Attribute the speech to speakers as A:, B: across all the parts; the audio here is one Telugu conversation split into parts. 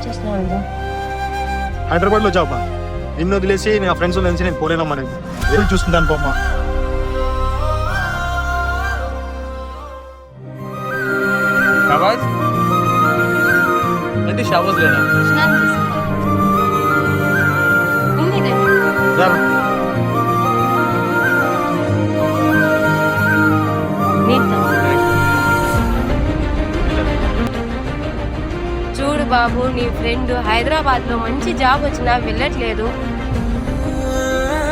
A: చేస్తున్నావు?
B: హైదరాబాద్లో జాబా? నిన్ను వదిలేసి నా ఫ్రెండ్స్ తెలిసి నేను పోలేనమ్మా. నేను వెళ్ళి చూస్తుంటాను పోమ్మా.
C: షాబాజ్ అంటే షాబాజ్ లేనా?
A: స్నానం చేసుకో. ఉంది కదా.
B: రారా.
A: నీతో. చూడు బాబు, నీ ఫ్రెండ్ హైదరాబాద్లో మంచి జాబ్ వచ్చినా వెళ్ళట్లేదు.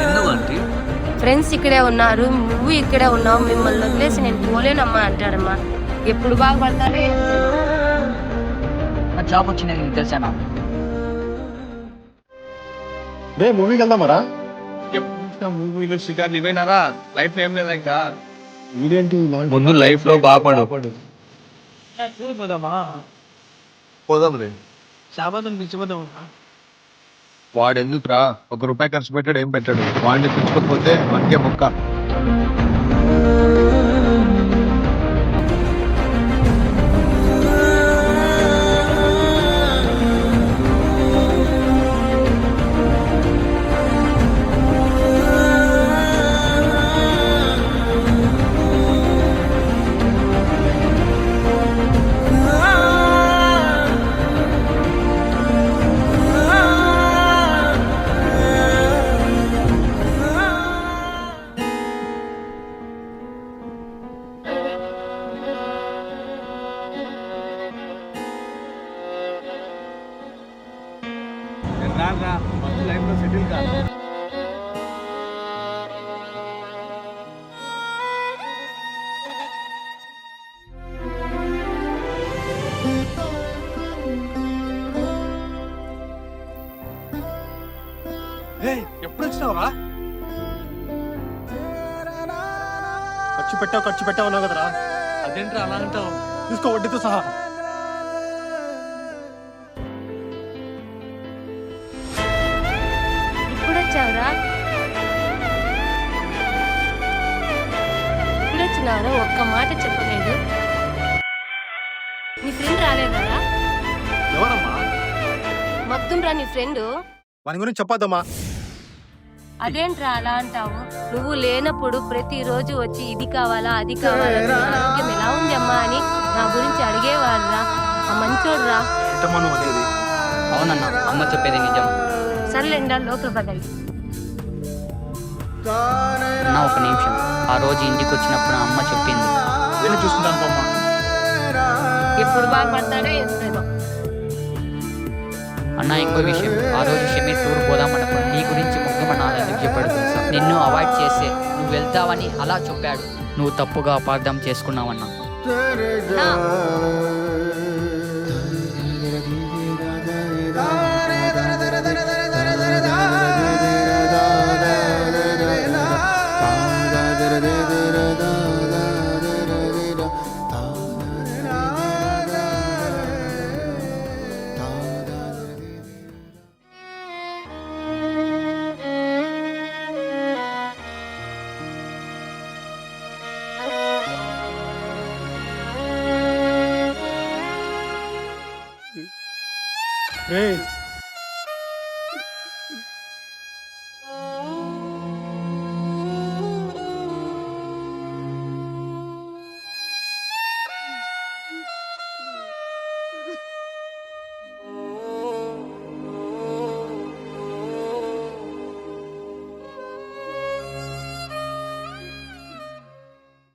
C: ఎందుకంటే
A: ఫ్రెండ్స్ ఇక్కడే ఉన్నారు, నువ్వు ఇక్కడే ఉన్నావు, మిమ్మల్ని వదిలేసి నేను పోలేనమ్మా అంటాడమ్మా. ఎప్పుడు బాగుపడతారు?
D: జాబ్ వచ్చింది నీకు తెలుసానా?
B: రే మూవీకి వెళ్దామరా?
C: మూవీలో షికార్లు ఇవేనారా? లైఫ్ ఏం లేదా ఇంకా?
B: వీడేంటి
C: ముందు లైఫ్ లో బాగుపడు. పోదాం రే.
D: షాబాద్ పిలిచిపోదాం.
C: వాడు ఎందుకురా? ₹1 ఖర్చు పెట్టాడు, ఏం పెట్టాడు? వాడిని పిలుచుకోకపోతే మనకే మొక్క. లైఫ్ లో సెటిల్ కాదు. ఎప్పుడు వచ్చినావురా?
B: ఖర్చు పెట్టావు అన్నావు కదరా.
C: అదేంట్రా అలా అంటావు?
B: తీసుకో, వడ్డీతో సహా.
A: ఇప్పుడు వచ్చావురా? ఇప్పుడు వచ్చినావురా? ఒక్క మాట చెప్పలేదు. నీ ఫ్రెండ్ రాలేదా?
B: ఎవరమ్మా?
A: మగ్దుంరా నీ ఫ్రెండ్.
B: వాని గురించి చెప్పొద్దమ్మా.
A: అదేంట్రా అలా అంటావు? నువ్వు లేనప్పుడు ప్రతిరోజు వచ్చి ఇది కావాలా అది కావాలా, నీ ఆరోగ్యం ఎలా ఉంది అమ్మా అని నా గురించి అడిగేవాడురా. ఆ మంచోడురా.
B: ఏంటమ్మా నువ్వు అనేది?
D: అవునన్నా, అమ్మ చెప్పేది నిజం.
A: సర్లేండా, లోపల పదండి.
D: అన్న ఒక నిమిషం. ఆ రోజు ఇంటికి వచ్చినప్పుడు అమ్మ చెప్పింది.
B: వెళ్ళి చూస్తుంటాను పోమ్మా.
A: ఎప్పుడు బాగుపడతాడో ఏదో.
D: అన్న ఇంకో విషయం, ఆ రోజు షమీర్ టూర్ పోదామన్నప్పుడు నీ గురించి ముఖ్యమని ఎందుకు చెప్పాడు తెలుసా? నిన్ను అవాయిడ్ చేసే నువ్వు వెళ్తావని అలా చెప్పాడు. నువ్వు తప్పుగా అపార్థం చేసుకున్నావన్నా.
A: నా.
B: రే